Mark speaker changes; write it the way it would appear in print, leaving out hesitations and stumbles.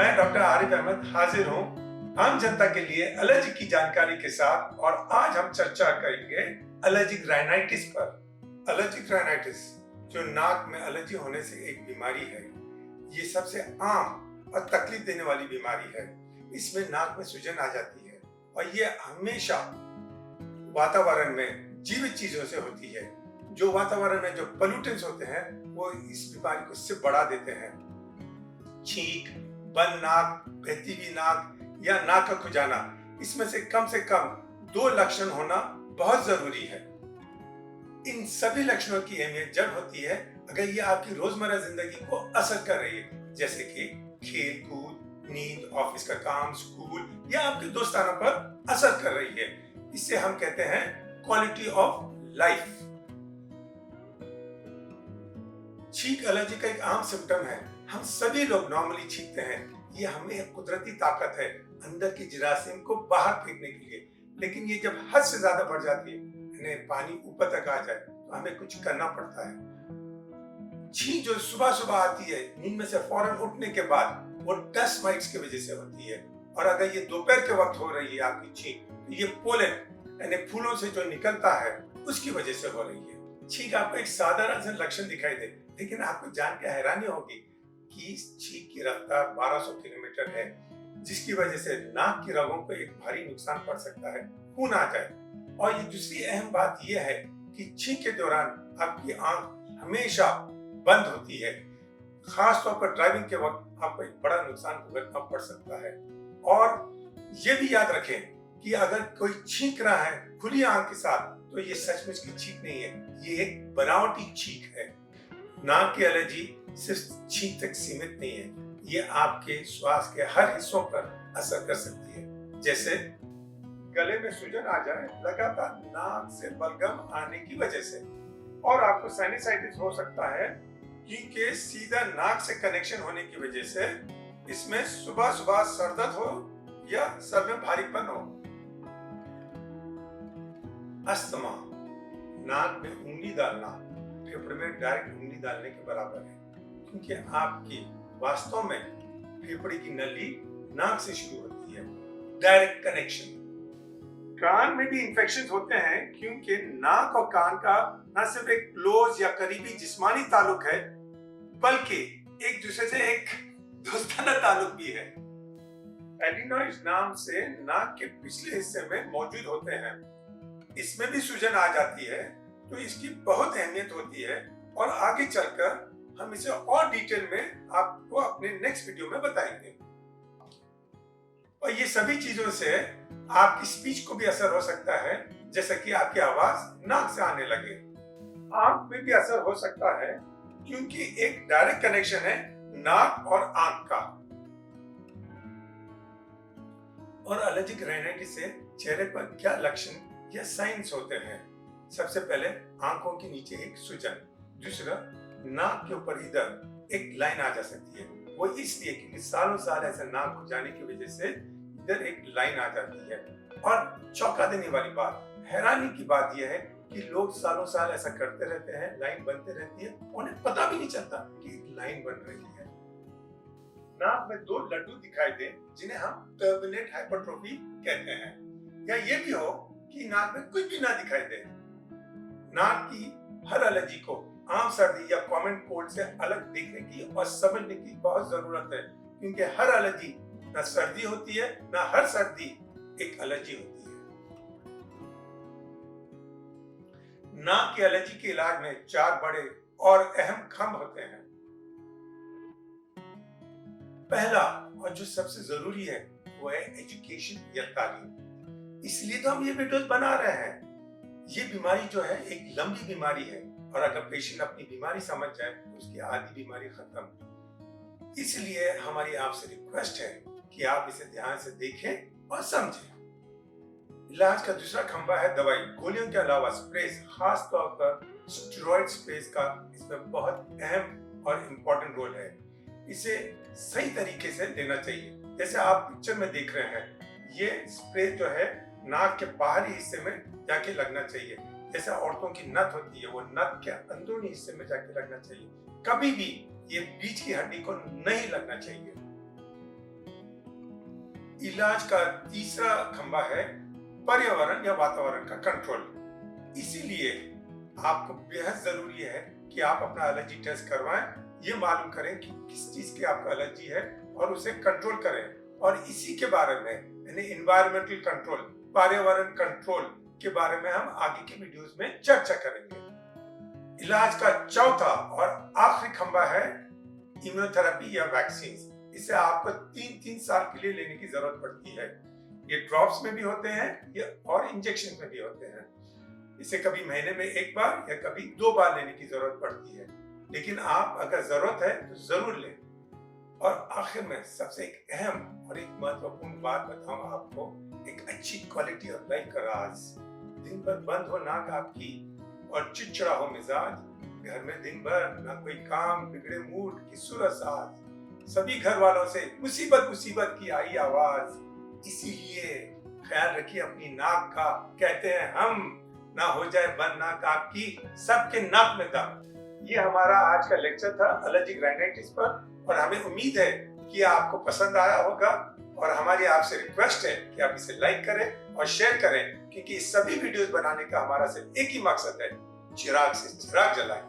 Speaker 1: मैं डॉक्टर आरिफ अहमद हाजिर हूँ आम जनता के लिए एलर्जी की जानकारी के साथ। और आज हम चर्चा करेंगे एलर्जिक राइनाइटिस पर। एलर्जिक राइनाइटिस जो नाक में एलर्जी होने से एक बीमारी है, ये सबसे आम और तकलीफ देने वाली बीमारी है। इसमें नाक में सूजन आ जाती है और ये हमेशा वातावरण में जीवित चीजों से होती है। जो वातावरण में जो पोल्यूटेंट्स होते हैं वो इस बीमारी को इससे बढ़ा देते हैं। छींक, बंद नाक, बहती हुई नाक या नाक का खुजाना, इसमें से कम 2 लक्षण होना बहुत जरूरी है। इन सभी लक्षणों की अहमियत जब होती है अगर ये आपकी रोजमर्रा जिंदगी को असर कर रही है, जैसे कि खेल कूद, नींद, ऑफिस का काम, स्कूल या आपके दोस्ताना पर असर कर रही है। इसे हम कहते हैं क्वालिटी ऑफ लाइफ। छींक एलर्जी का एक आम सिम्टम है। हम सभी लोग नॉर्मली छींकते हैं। ये हमें एक कुदरती ताकत है अंदर की जरासीम को बाहर फेंकने के लिए। लेकिन ये जब हद से ज्यादा बढ़ जाती है, यानी पानी ऊपर तक आ जाए, तो हमें कुछ करना पड़ता है। छींक जो सुबह सुबह आती है नींद में से फौरन उठने के बाद, वो डस्ट माइट्स की वजह से होती है। और अगर ये दोपहर के वक्त हो रही है आपकी छींक, तो ये पोलन यानी फूलों से जो निकलता है उसकी वजह से हो रही है। छींक आपको एक साधारण सा लक्षण दिखाई दे, लेकिन आपको जान के हैरानी होगी कि छींक की रफ्तार 1200 किलोमीटर है, जिसकी वजह से नाक की रगों को एक भारी नुकसान पड़ सकता है, खून आ जाए। और ये दूसरी अहम बात यह है कि छींक के दौरान आपकी आंख हमेशा बंद होती है। खास तौर पर ड्राइविंग के वक्त आपको एक बड़ा नुकसान भुगतना पड़ सकता है। और ये भी याद रखें कि अगर कोई छींक रहा है खुली आंख के साथ, तो ये सचमुच की छींक नहीं है, ये एक बनावटी छींक है। नाक की एलर्जी सिर्फ छींक तक सीमित नहीं है, ये आपके श्वास के हर हिस्सों पर असर कर सकती है। जैसे गले में सूजन आ जाए लगातार नाक से बलगम आने की वजह से, और आपको साइनसाइटिस हो सकता है क्योंकि सीधा नाक से कनेक्शन होने की वजह से इसमें सुबह सुबह सर दर्द हो या सर में भारीपन हो। अस्थमा, नाक में उंगली डालना फेफड़े में डायरेक्ट उंगली डालने के बराबर है, क्योंकि आपकी वास्तव में फेफड़े की नली नाक से शुरू होती है। Direct connection. कान में भी इंफेक्शन होते हैं, क्योंकि नाक और कान का न सिर्फ एक क्लोज या करीबी जिस्मानी ताल्लुक है, बल्कि एक दूसरे से एक दोस्ताना ताल्लुक भी है। एडिनॉइड्स नाम से नाक के पिछले हिस्से में मौजूद होते हैं। इसमें भी सूजन आ जाती है, तो इसकी बहुत अहमियत होती है और आगे चलकर हम इसे और डिटेल में आपको अपने नेक्स्ट वीडियो में बताएंगे। और ये सभी चीजों से आपकी स्पीच को भी असर हो सकता है, जैसे कि आपकी आवाज नाक से आने लगे। आंख में भी असर हो सकता है, क्योंकि एक डायरेक्ट कनेक्शन है नाक और आंख का। और एलर्जिक राइनाइटिस से चेहरे पर क्या लक्षण या साइंस होते हैं? सबसे पहले आंखों के नीचे एक सूजन। दूसरा, नाक के ऊपर इधर एक लाइन आ जा सकती है। वो इसलिए क्योंकि सालों साल ऐसे नाक खुजाने की वजह से इधर एक लाइन आ जाती है। और चौंका देने वाली बात, हैरानी की बात यह है कि लोग सालों साल ऐसा करते रहते हैं, लाइन बनते रहती है, उन्हें पता भी नहीं चलता कि एक लाइन बन रही है। नाक में 2 लड्डू दिखाई दे, जिन्हें हम टर्मिनेट हाइपरट्रोफी कहते हैं। या ये भी हो कि नाक में कुछ भी ना दिखाई दे। नाक की हर एलर्जी को आम सर्दी या कॉमन कोल्ड से अलग देखने की और समझने की बहुत जरूरत है, क्योंकि हर एलर्जी ना सर्दी होती है, ना हर सर्दी एक एलर्जी होती है। नाक की एलर्जी के इलाज में 4 बड़े और अहम खंड होते हैं। पहला और जो सबसे जरूरी है वो है एजुकेशन या तालीम। इसलिए तो हम ये वीडियोस बना रहे हैं। ये बीमारी जो है एक लंबी बीमारी है, और अगर पेशेंट अपनी बीमारी समझ जाए तो उसकी आधी बीमारी खत्म। इसलिए हमारी आपसे रिक्वेस्ट है कि आप इसे ध्यान से देखें और समझें। इलाज का दूसरा खंबा है दवाई। गोलियों के अलावा स्प्रेस, खास तौर पर स्टेरॉइड स्प्रेस का इसमें बहुत अहम और इम्पोर्टेंट रोल है। इसे सही तरीके से लेना चाहिए। जैसे आप पिक्चर में देख रहे हैं, ये स्प्रे जो है नाक के बाहरी हिस्से में जाके लगना चाहिए। जैसे औरतों की नथ होती है, वो नथ के अंदरूनी हिस्से में जाके लगना चाहिए। कभी भी ये बीच की हड्डी को नहीं लगना चाहिए। इलाज का तीसरा खंबा है पर्यावरण या वातावरण का कंट्रोल। इसीलिए आपको बेहद जरूरी है कि आप अपना एलर्जी टेस्ट करवाएं, ये मालूम करें कि किस चीज की आपको एलर्जी है और उसे कंट्रोल करें। और इसी के बारे में यानी एनवायरमेंटल कंट्रोल, पर्यावरण कंट्रोल के बारे में हम आगे की वीडियोस में चर्चा करेंगे। इलाज का चौथा और आखिरी खंबा है इम्यूनोथेरेपी या वैक्सीन। इसे आपको 3-3 साल के लिए लेने की जरूरत पड़ती है। ये ड्रॉप्स में भी होते हैं और इंजेक्शन में भी होते हैं। इसे कभी महीने में 1 बार या कभी 2 बार लेने की जरूरत पड़ती है, लेकिन आप अगर जरूरत है तो जरूर लें। और आखिर में सबसे एक अहम और एक महत्वपूर्ण बात बताऊं आपको, एक अच्छी क्वालिटी ऑफ लाइफ का राज। दिन भर बंद हो नाक आपकी और चिड़चिड़ा हो मिजाज, घर में दिन भर ना कोई काम, बिगड़े मूड की सूरत साज, सभी घर वालों से मुसीबत मुसीबत की आई आवाज। इसीलिए ख्याल रखिए अपनी नाक का, कहते हैं हम, ना हो जाए बंद नाक आपकी, सबके नाक में दम। ये हमारा आज का लेक्चर था एलर्जिक राइनाइटिस पर, और हमें उम्मीद है कि आपको पसंद आया होगा। और हमारी आपसे रिक्वेस्ट है कि आप इसे लाइक करें और शेयर करें, क्योंकि इस सभी वीडियोस बनाने का हमारा सिर्फ एक ही मकसद है, चिराग से चिराग जलाएं।